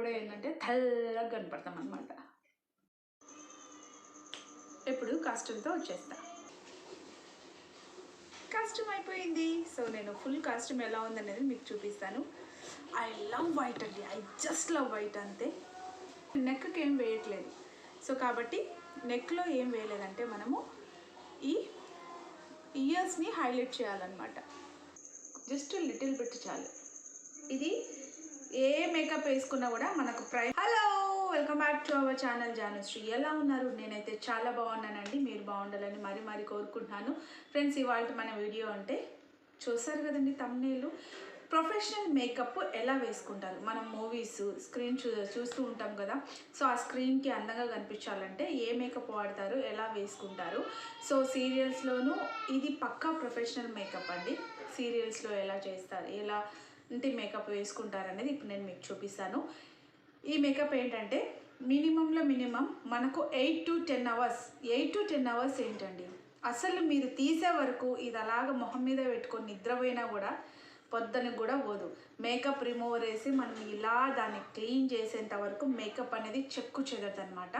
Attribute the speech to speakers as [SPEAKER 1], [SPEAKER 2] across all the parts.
[SPEAKER 1] కూడా ఏంటంటే తెల్లగా కనపడతాం అనమాట. ఇప్పుడు కాస్ట్యూమ్తో వచ్చేస్తా. కాస్ట్యూమ్ అయిపోయింది. సో నేను ఫుల్ కాస్ట్యూమ్ ఎలా ఉందనేది మీకు చూపిస్తాను. ఐ లవ్ వైట్ అండి, ఐ జస్ట్ లవ్ వైట్ అంతే. నెక్కి ఏం వేయట్లేదు. సో కాబట్టి నెక్లో ఏం వేయలేదంటే మనము ఈ ఇయర్స్ని హైలైట్ చేయాలన్నమాట. జస్ట్ లిటిల్ బిట్ చాలు. ఇది ఏ మేకప్ వేసుకున్నా కూడా మనకు hello, welcome back to our channel Janusri. ఎలా ఉన్నారు? నేనైతే చాలా బాగున్నానండి. మీరు బాగుండాలని మరీ కోరుకుంటున్నాను. ఫ్రెండ్స్, ఇవాళ మన వీడియో అంటే చూసారు కదండి తమ్నేలు, ప్రొఫెషనల్ మేకప్ ఎలా వేసుకుంటారు. మనం మూవీస్ స్క్రీన్ చూస్తూ ఉంటాం కదా. సో ఆ స్క్రీన్కి అందంగా కనిపించాలంటే ఏ మేకప్ వాడతారు, ఎలా వేసుకుంటారు. సో సీరియల్స్లోనూ ఇది పక్కా ప్రొఫెషనల్ మేకప్ అండి. సీరియల్స్లో ఎలా చేస్తారు, ఎలా అంటే మేకప్ వేసుకుంటారు అనేది ఇప్పుడు నేను మీకు చూపిస్తాను. ఈ మేకప్ ఏంటంటే మినిమం మనకు 8 to 10 అవర్స్. 8 to 10 అవర్స్ ఏంటండి, అసలు మీరు తీసే వరకు ఇది అలాగ మొహం మీద పెట్టుకొని నిద్రపోయినా కూడా పొద్దునకు కూడా పోదు. మేకప్ రిమూవర్ వేసి మనం ఇలా దాన్ని క్లీన్ చేసేంత వరకు మేకప్ అనేది చెక్కు చెదరదనమాట.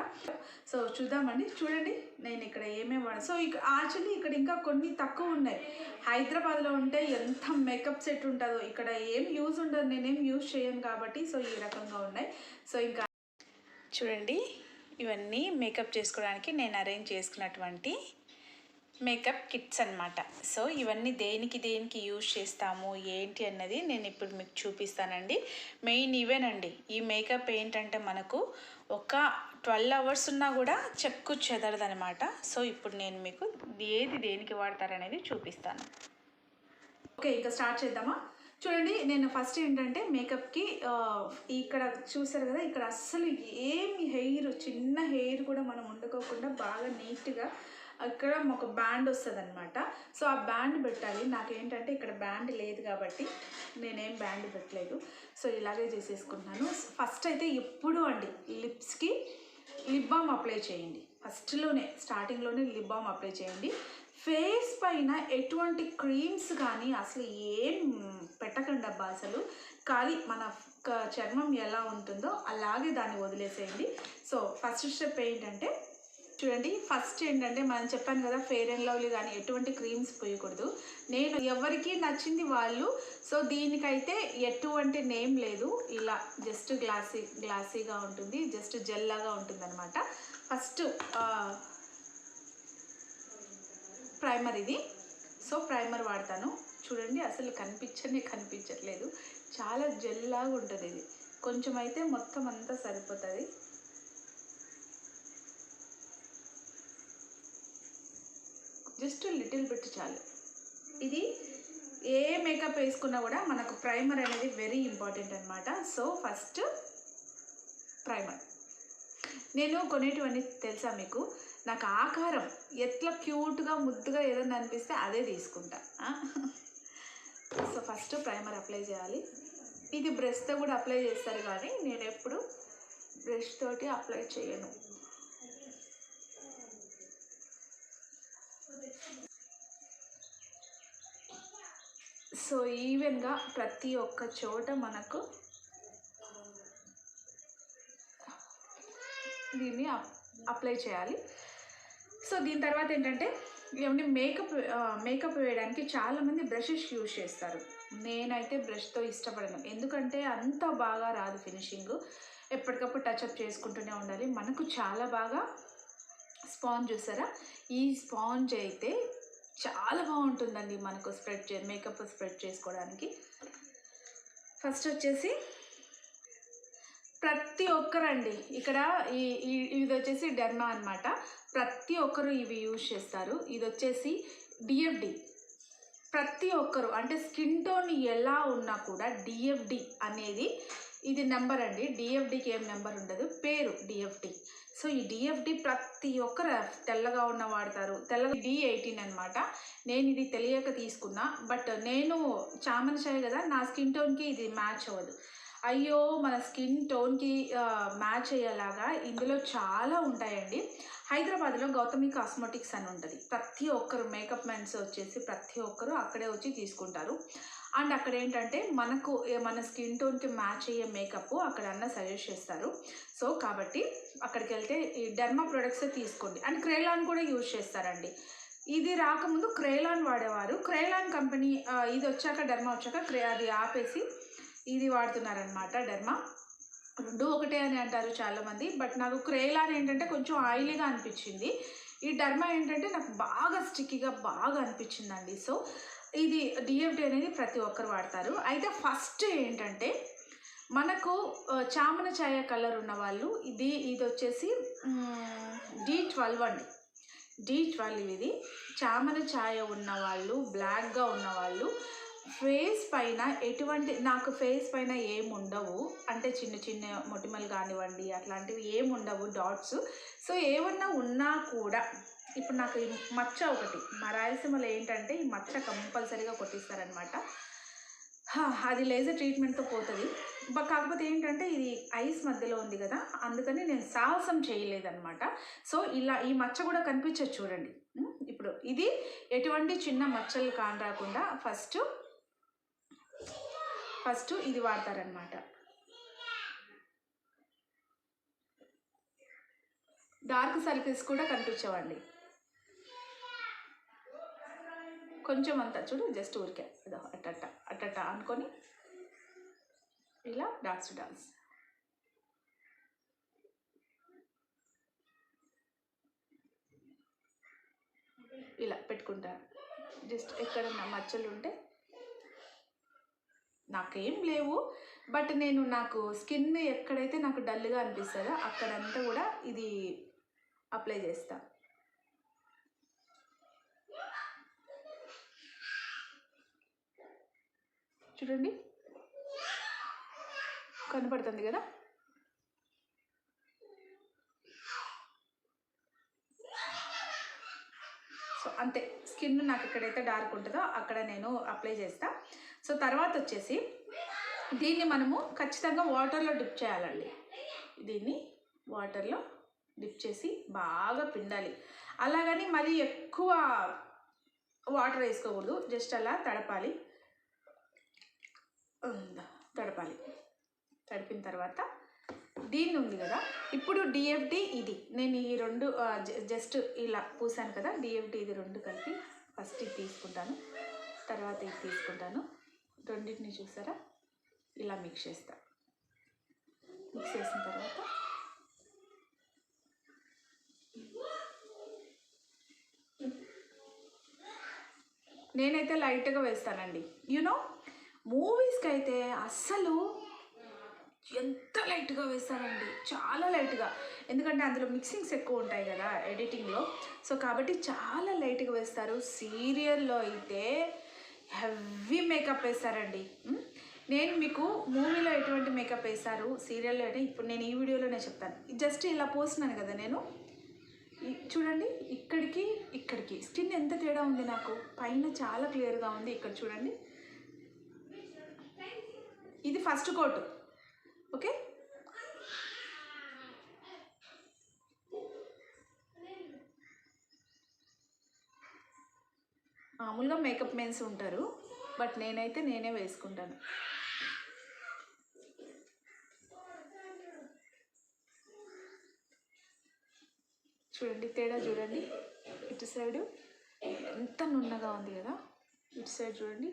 [SPEAKER 1] సో చూద్దామండి. చూడండి నేను ఇక్కడ ఏమేమి వాడు. సో యాక్చువల్లీ ఇక్కడ ఇంకా కొన్ని తక్కువ ఉన్నాయి. హైదరాబాద్లో ఉంటే ఎంత మేకప్ సెట్ ఉంటుందో, ఇక్కడ ఏం యూజ్ ఉండదు, నేనేం యూజ్ చేయను కాబట్టి. సో ఈ రకంగా ఉన్నాయి. సో ఇంకా చూడండి, ఇవన్నీ మేకప్ చేసుకోవడానికి నేను అరేంజ్ చేసుకున్నటువంటి మేకప్ కిట్స్ అన్నమాట. సో ఇవన్నీ దేనికి యూజ్ చేస్తాము ఏంటి అన్నది నేను ఇప్పుడు మీకు చూపిస్తానండి. మెయిన్ ఇవేనండి. ఈ మేకప్ ఏంటంటే మనకు ఒక 12 అవర్స్ ఉన్నా కూడా చెక్కు చెదరదనమాట. సో ఇప్పుడు నేను మీకు దేనికి వాడతారనేది చూపిస్తాను. ఓకే, ఇంకా స్టార్ట్ చేద్దామా? చూడండి, నేను ఫస్ట్ ఏంటంటే మేకప్కి ఇక్కడ చూసారు కదా, ఇక్కడ అస్సలు ఏమి చిన్న హెయిర్ కూడా మనం వండుకోకుండా బాగా నీట్గా ఇక్కడ ఒక బ్యాండ్ వస్తుంది అనమాట. సో ఆ బ్యాండ్ పెట్టాలి. నాకేంటంటే ఇక్కడ బ్యాండ్ లేదు కాబట్టి నేనేం బ్యాండ్ పెట్టలేదు. సో ఇలాగే చేసేసుకుంటున్నాను. ఫస్ట్ అయితే ఎప్పుడు అండి లిప్స్కి లిప్ బామ్ అప్లై చేయండి. స్టార్టింగ్లోనే లిప్ బామ్ అప్లై చేయండి. ఫేస్ పైన ఎటువంటి క్రీమ్స్ కానీ అసలు ఏం పెట్టకండి అబ్బా. అసలు ఖాళీ మన చర్మం ఎలా ఉంటుందో అలాగే దాన్ని వదిలేసేయండి. సో ఫస్ట్ స్టెప్ ఏంటంటే చూడండి, ఫస్ట్ ఏంటంటే మనం చెప్పాను కదా, ఫెయిర్ అండ్ లవ్లీ కానీ ఎటువంటి క్రీమ్స్ పోయకూడదు. నేను ఎవరికి నచ్చింది వాళ్ళు. సో దీనికైతే ఎటువంటి నేమ్ లేదు. ఇలా జస్ట్ గ్లాసీగా ఉంటుంది, జస్ట్ జెల్ లాగా ఉంటుంది అనమాట. ఫస్ట్ ప్రైమర్ ఇది. సో ప్రైమర్ వాడతాను. చూడండి, అసలు కనిపించట్లేదు. చాలా జెల్ లాగా ఉంటుంది ఇది. కొంచెం అయితే మొత్తం అంతా సరిపోతుంది. జస్ట్ లిటిల్ బిట్ చాలు. ఇది ఏ మేకప్ వేసుకున్నా కూడా మనకు ప్రైమర్ అనేది వెరీ ఇంపార్టెంట్ అనమాట. So first primer. నేను కొనేటివన్నీ తెలుసా మీకు, నాకు ఆకారం ఎట్లా క్యూట్గా ముద్దుగా ఏదైనా అనిపిస్తే అదే తీసుకుంటా. సో ఫస్ట్ ప్రైమర్ అప్లై చేయాలి. ఇది బ్రష్తో కూడా అప్లై చేస్తారు కానీ నేను ఎప్పుడు బ్రష్ తోటి అప్లై చేయను. సో ఈవెన్గా ప్రతి ఒక్క చోట మనకు దీన్ని అప్లై చేయాలి. సో దీని తర్వాత ఏంటంటే ఇవన్నీ మేకప్ వేయడానికి చాలామంది బ్రషెస్ యూజ్ చేస్తారు. నేనైతే బ్రష్తో ఇష్టపడను, ఎందుకంటే అంత బాగా రాదు ఫినిషింగ్. ఎప్పటికప్పుడు టచ్అప్ చేసుకుంటూనే ఉండాలి. మనకు చాలా బాగా స్పాంజ్ చూసారా, ఈ స్పాంజ్ అయితే చాలా బాగుంటుందండి మనకు మేకప్ స్ప్రెడ్ చేసుకోవడానికి. ఫస్ట్ వచ్చేసి ప్రతి ఒక్కరండి ఇక్కడ ఇది వచ్చేసి డెర్మా అనమాట. ప్రతి ఒక్కరు ఇవి యూజ్ చేస్తారు. ఇది వచ్చేసి డిఎఫ్డి. ప్రతి ఒక్కరు అంటే స్కిన్ టోన్ ఎలా ఉన్నా కూడా డిఎఫ్డి అనేది ఇది నెంబర్ అండి. డిఎఫ్డికి ఏం నెంబర్ ఉండదు, పేరు డిఎఫ్డి. సో ఈ డిఎఫ్డి ప్రతి ఒక్కరు తెల్లగా ఉన్న వాడతారు. తెల్లగా D18 అనమాట. నేను ఇది తెలియక తీసుకున్నా, బట్ నేను చామనచాయ్ కదా, నా స్కిన్ టోన్కి ఇది మ్యాచ్ అవ్వదు. అయ్యో, మన స్కిన్ టోన్కి మ్యాచ్ అయ్యేలాగా ఇందులో చాలా ఉంటాయండి. హైదరాబాద్లో గౌతమి కాస్మెటిక్స్ అని ఉంటుంది. ప్రతి ఒక్కరు మేకప్ మెన్స్ వచ్చేసి ప్రతి ఒక్కరు అక్కడే వచ్చి తీసుకుంటారు. అండ్ అక్కడ ఏంటంటే మనకు మన స్కిన్ టోన్కి మ్యాచ్ అయ్యే మేకప్ అక్కడ అన్న సజెస్ట్ చేస్తారు. సో కాబట్టి అక్కడికి వెళ్తే ఈ డెర్మా ప్రొడక్ట్సే తీసుకోండి. అండ్ క్రేలాన్ కూడా యూజ్ చేస్తారండి. ఇది రాకముందు క్రేలాన్ వాడేవారు. క్రేలాన్ కంపెనీ ఇది వచ్చాక డెర్మా వచ్చాక అది ఆపేసి ఇది వాడుతున్నారనమాట. డెర్మా రెండు ఒకటే అని అంటారు చాలామంది, బట్ నాకు క్రేలాన్ ఏంటంటే కొంచెం ఆయిలీగా అనిపించింది. ఈ డెర్మా ఏంటంటే నాకు బాగా స్టిక్కీగా బాగా అనిపించిందండి. సో ఇది డిఎఫ్డి అనేది ప్రతి ఒక్కరు వాడతారు. అయితే ఫస్ట్ ఏంటంటే మనకు చామన ఛాయ కలర్ ఉన్న వాళ్ళు ఇది వచ్చేసి D12 అండి. D12 ఇది చామన ఛాయ ఉన్నవాళ్ళు, బ్లాక్గా ఉన్నవాళ్ళు, ఫేస్ పైన ఎటువంటి నాకు ఫేస్ పైన ఏముండవు అంటే చిన్న చిన్న మొటిమలు కానివ్వండి అట్లాంటివి ఏముండవు డాట్స్. సో ఏమన్నా ఉన్నా కూడా ఇప్పుడు నాకు ఈ మచ్చ ఒకటి మా రాయలసీమలో ఏంటంటే ఈ మచ్చ కంపల్సరీగా కొట్టిస్తారనమాట. అది లేజర్ ట్రీట్మెంట్తో పోతుంది. కాకపోతే ఏంటంటే ఇది ఐస్ మధ్యలో ఉంది కదా, అందుకని నేను సాహసం చేయలేదన్నమాట. సో ఇలా ఈ మచ్చ కూడా కనిపించదు చూడండి. ఇప్పుడు ఇది ఎటువంటి చిన్న మచ్చలు కానరాకుండా ఫస్ట్ ఇది వాడతారనమాట. డార్క్ సర్కిల్స్ కూడా కనిపించవండి. కొంచెం అంతా చూడు, జస్ట్ ఊరికే అట్టట్ట అనుకొని ఇలా డాట్స్ ఇలా పెట్టుకుంటాను. జస్ట్ ఎక్కడన్నా మచ్చలు ఉంటే నాకేం లేవు, బట్ నాకు స్కిన్ ఎక్కడైతే నాకు డల్గా అనిపిస్తుందో అక్కడంతా కూడా ఇది అప్లై చేస్తా. చూడండి కనపడుతుంది కదా. సో అంతే, స్కిన్ నాకు ఎక్కడైతే డార్క్ ఉంటుందో అక్కడ నేను అప్లై చేస్తా. సో తర్వాత వచ్చేసి దీన్ని మనము ఖచ్చితంగా వాటర్లో డిప్ చేయాలండి. దీన్ని వాటర్లో డిప్ చేసి బాగా పిండాలి. అలాగని మరీ ఎక్కువ వాటర్ వేసుకోకూడదు, జస్ట్ అలా తడపాలి. తడిపిన తర్వాత దీన్ని ఉంది కదా, ఇప్పుడు డిఎఫ్డి ఇది నేను ఈ రెండు జస్ట్ ఇలా పూసాను కదా, డిఎఫ్డి ఇది రెండు కలిపి ఫస్ట్ ఇది తీసుకుంటాను, తర్వాత ఇది తీసుకుంటాను. రెండింటిని చూసారా ఇలా మిక్స్ చేస్తా. మిక్స్ చేసిన తర్వాత నేనైతే లైట్గా వేస్తానండి. యూనో మూవీస్కి అయితే అస్సలు ఎంత లైట్గా వేస్తానండి, చాలా లైట్గా. ఎందుకంటే అందులో మిక్సింగ్స్ ఎక్కువ ఉంటాయి కదా ఎడిటింగ్లో. సో కాబట్టి చాలా లైట్గా వేస్తారు. సీరియల్లో అయితే హెవీ మేకప్ వేస్తారండి. నేను మీకు మూవీలో ఎటువంటి మేకప్ వేస్తారు, సీరియల్లో అయితే ఇప్పుడు నేను ఈ వీడియోలోనే చెప్తాను. జస్ట్ ఇలా పోస్తున్నాను కదా నేను, చూడండి ఇక్కడికి స్కిన్ ఎంత తేడా ఉంది నాకు. పైన చాలా క్లియర్గా ఉంది, ఇక్కడ చూడండి. ఇది ఫస్ట్ కోట్. ఓకే, మామూలుగా మేకప్ మెన్స్ ఉంటారు, బట్ నేనే వేసుకుంటాను. చూడండి తేడా చూడండి. ఇటు సైడు ఎంత నున్నగా ఉంది కదా, ఇటు సైడ్ చూడండి.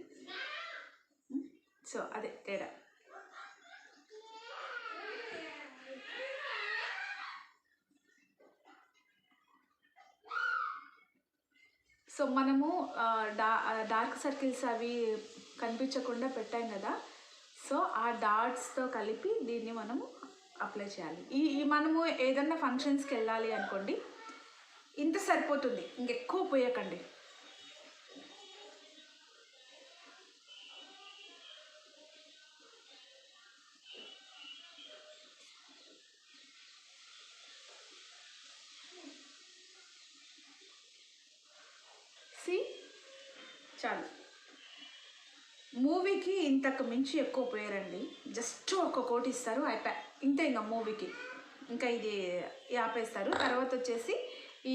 [SPEAKER 1] సో అదే తేడా. సో మనము డార్క్ సర్కిల్స్ అవి కనిపించకుండా పెట్టాం కదా, సో ఆ డాట్స్తో కలిపి దీన్ని మనము అప్లై చేయాలి. మనము ఏదన్నా ఫంక్షన్స్కి వెళ్ళాలి అనుకోండి, ఇంత సరిపోతుంది, ఇంకెక్కువ పోయకండి. చాలు. మూవీకి ఇంతకు మించి ఎక్కువ పోయారండి, జస్ట్ ఒక కోట్ ఇస్తారు అయిపోయి, ఇంతే. ఇంకా మూవీకి ఇంకా ఇది ఆపేస్తారు. తర్వాత వచ్చేసి ఈ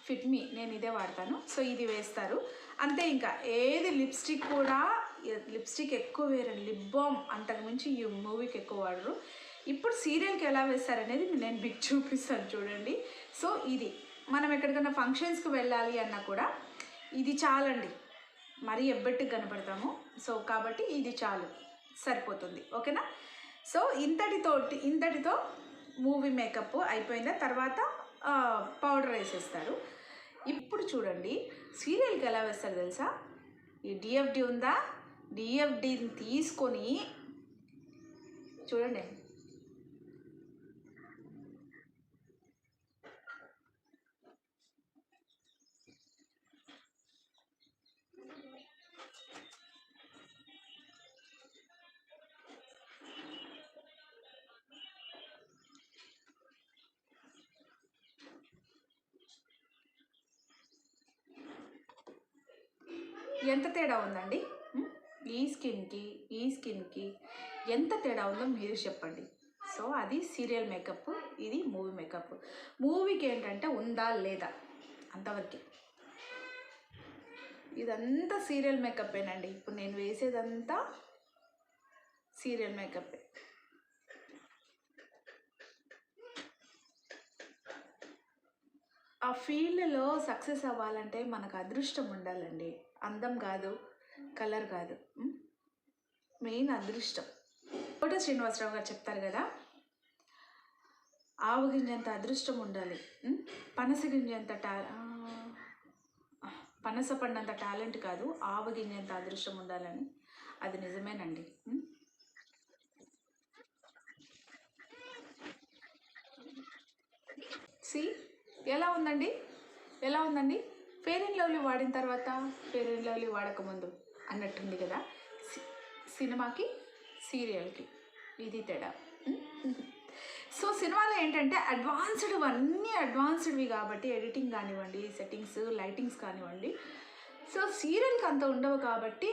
[SPEAKER 1] ఫిట్ మీ నేను ఇదే వాడతాను. సో ఇది వేస్తారు. అంతే. ఇంకా ఏది లిప్స్టిక్ కూడా, లిప్స్టిక్ ఎక్కువ వేరండి, లిప్ బామ్ అంతకుమించి ఈ మూవీకి ఎక్కువ వాడరు. ఇప్పుడు సీరియల్కి ఎలా వేస్తారనేది నేను మీకు చూపిస్తాను చూడండి. సో ఇది మనం ఎక్కడికైనా ఫంక్షన్స్కి వెళ్ళాలి అన్నా కూడా ఇది చాలండి, మరీ ఎబ్బెట్టుకు కనపడతాము. సో కాబట్టి ఇది చాలు, సరిపోతుంది. ఓకేనా? సో ఇంతటితో మూవీ మేకప్ అయిపోయిందా, తర్వాత పౌడర్ వేసేస్తారు. ఇప్పుడు చూడండి సీరియల్కి ఎలా వేస్తారు తెలుసా? ఈ డిఎఫ్డి ఉందా, డిఎఫ్డిని తీసుకొని చూడండి, ఎంత తేడా ఉందండి. ఈ స్కిన్కి ఎంత తేడా ఉందో మీరు చెప్పండి. సో అది సీరియల్ మేకప్, ఇది మూవీ మేకప్. మూవీకి ఏంటంటే ఉందా లేదా అంతవరకే, ఇదంతా సీరియల్ మేకప్పేనండి. ఇప్పుడు నేను వేసేదంతా సీరియల్ మేకప్పే. ఆ ఫీల్డ్లో సక్సెస్ అవ్వాలంటే మనకు అదృష్టం ఉండాలండి, అందం కాదు, కలర్ కాదు, మెయిన్ అదృష్టం. కోట శ్రీనివాసరావు గారు చెప్తారు కదా, ఆవు గింజంత అదృష్టం ఉండాలి, పనస గింజంత పనస పండంత టాలెంట్ కాదు, ఆవు గింజంత అదృష్టం ఉండాలని. అది నిజమేనండి. సి ఎలా ఉందండి, ఎలా ఉందండి? ఫెయిర్ అండ్ లవ్లీ వాడిన తర్వాత, ఫెయిర్ అండ్ లవ్లీ వాడకముందు అన్నట్టుంది కదా. సినిమాకి సీరియల్కి ఇది తేడా. సో సినిమాలో ఏంటంటే అన్నీ అడ్వాన్స్డ్వి కాబట్టి, ఎడిటింగ్ కానివ్వండి, సెట్టింగ్స్, లైటింగ్స్ కానివ్వండి. సో సీరియల్కి అంత ఉండవు కాబట్టి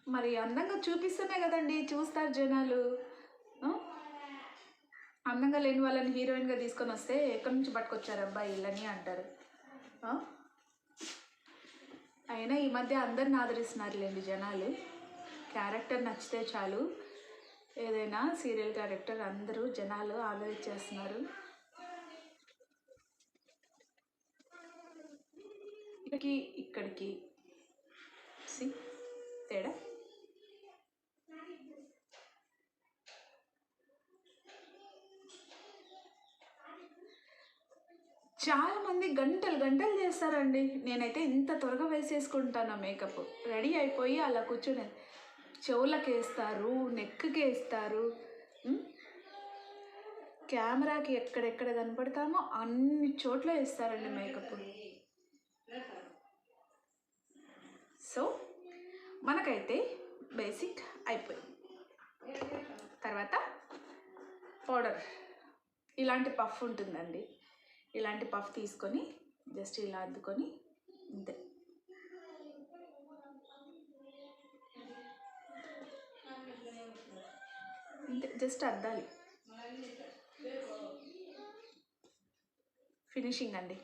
[SPEAKER 1] మరి అందంగా చూపిస్తూనే కదండి చూస్తారు జనాలు. అందంగా లేని వాళ్ళని హీరోయిన్గా తీసుకొని వస్తే ఎక్కడి నుంచి పట్టుకొచ్చారు అబ్బాయి వీళ్ళని అంటారు. అయినా ఈ మధ్య అందరిని ఆదరిస్తున్నారులేండి జనాలు. క్యారెక్టర్ నచ్చితే చాలు, ఏదైనా సీరియల్ క్యారెక్టర్ అందరూ జనాలు ఆదరించేస్తున్నారు. ఇక్కడికి తేడా. చాలామంది గంటలు చేస్తారండి. నేనైతే ఇంత త్వరగా వేసేసుకుంటాను మేకప్. రెడీ అయిపోయి అలా కూర్చునే, చెవులకు వేస్తారు, నెక్కి వేస్తారు, కెమెరాకి ఎక్కడెక్కడ కనపడతామో అన్ని చోట్ల వేస్తారండి మేకప్. సో మనకైతే బేసిక్ అయిపోయింది. తర్వాత పౌడర్, ఇలాంటి పఫ్ ఉంటుందండి, ఇలాంటి పఫ్ తీసుకొని జస్ట్ ఇలా అద్దుకొని అంతే. అంతే, జస్ట్ అద్దాలి, ఫినిషింగ్ అండి.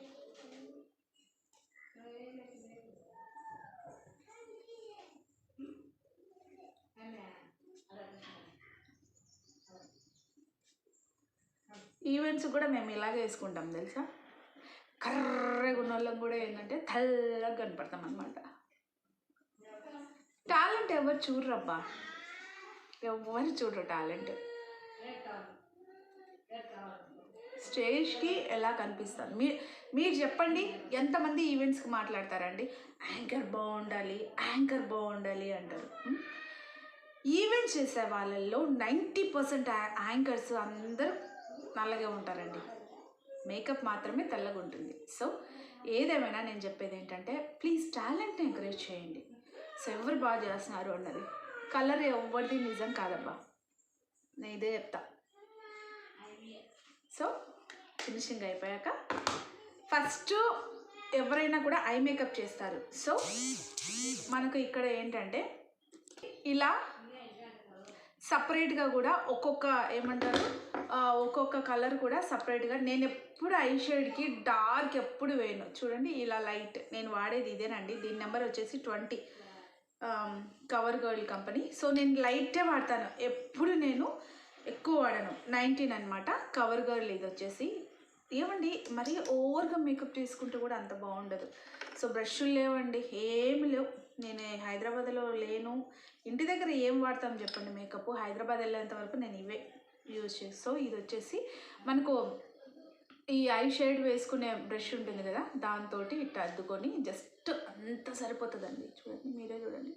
[SPEAKER 1] ఈవెంట్స్ కూడా మేము ఇలాగే వేసుకుంటాం తెలుసా. కర్రగా ఉన్న వాళ్ళం కూడా ఏంటంటే తెల్లగా కనపడతాం అనమాట. టాలెంట్ ఎవరు చూడరబ్బా, ఎవరు చూడరు టాలెంట్. స్టేజ్కి ఎలా కనిపిస్తారు మీరు చెప్పండి. ఎంతమంది ఈవెంట్స్కి మాట్లాడతారండి, యాంకర్ బాగుండాలి అంటారు. ఈవెంట్స్ చేసే వాళ్ళల్లో 90% యాంకర్స్ అందరూ నల్లగా ఉంటారండి, మేకప్ మాత్రమే తెల్లగా ఉంటుంది. సో ఏదేమైనా నేను చెప్పేది ఏంటంటే ప్లీజ్ టాలెంట్ని ఎంకరేజ్ చేయండి. సో ఎవరు బాగా చేస్తున్నారు అన్నది, కలర్ ఎవరిది నిజం కాదబ్బా, నేను ఇదే చెప్తా. సో ఫినిషింగ్ అయిపోయాక ఫస్ట్ ఎవరైనా కూడా ఐ మేకప్ చేస్తారు. సో మనకు ఇక్కడ ఏంటంటే ఇలా సపరేట్గా కూడా ఒక్కొక్క ఏమంటారు ఒక్కొక్క కలర్ కూడా సపరేట్గా. నేను ఎప్పుడు ఐ షేడ్కి డార్క్ ఎప్పుడు వేయను. చూడండి ఇలా లైట్, నేను వాడేది ఇదేనండి. దీని నెంబర్ వచ్చేసి 20, కవర్ గర్ల్ కంపెనీ. సో నేను లైటే వాడతాను, ఎప్పుడు నేను ఎక్కువ వాడను. 19 అనమాట కవర్ గర్ల్ ఇది వచ్చేసి. ఏమండి మరీ ఓవర్గా మేకప్ తీసుకుంటే కూడా అంత బాగుండదు. సో బ్రష్లు లేవండి, ఏమి లేవు. నేను హైదరాబాద్లో లేను, ఇంటి దగ్గర ఏం వాడతాం చెప్పండి మేకప్. హైదరాబాద్ వెళ్ళేంత వరకు నేను ఇవే యూజ్ చేస్తాను. సో ఇది వచ్చేసి మనకు ఈ ఐ షేడ్ వేసుకునే బ్రష్ ఉంటుంది కదా, దాంతో ఇట్లా అద్దుకొని జస్ట్ అంత సరిపోతుందండి. చూడండి, మీరే చూడండి.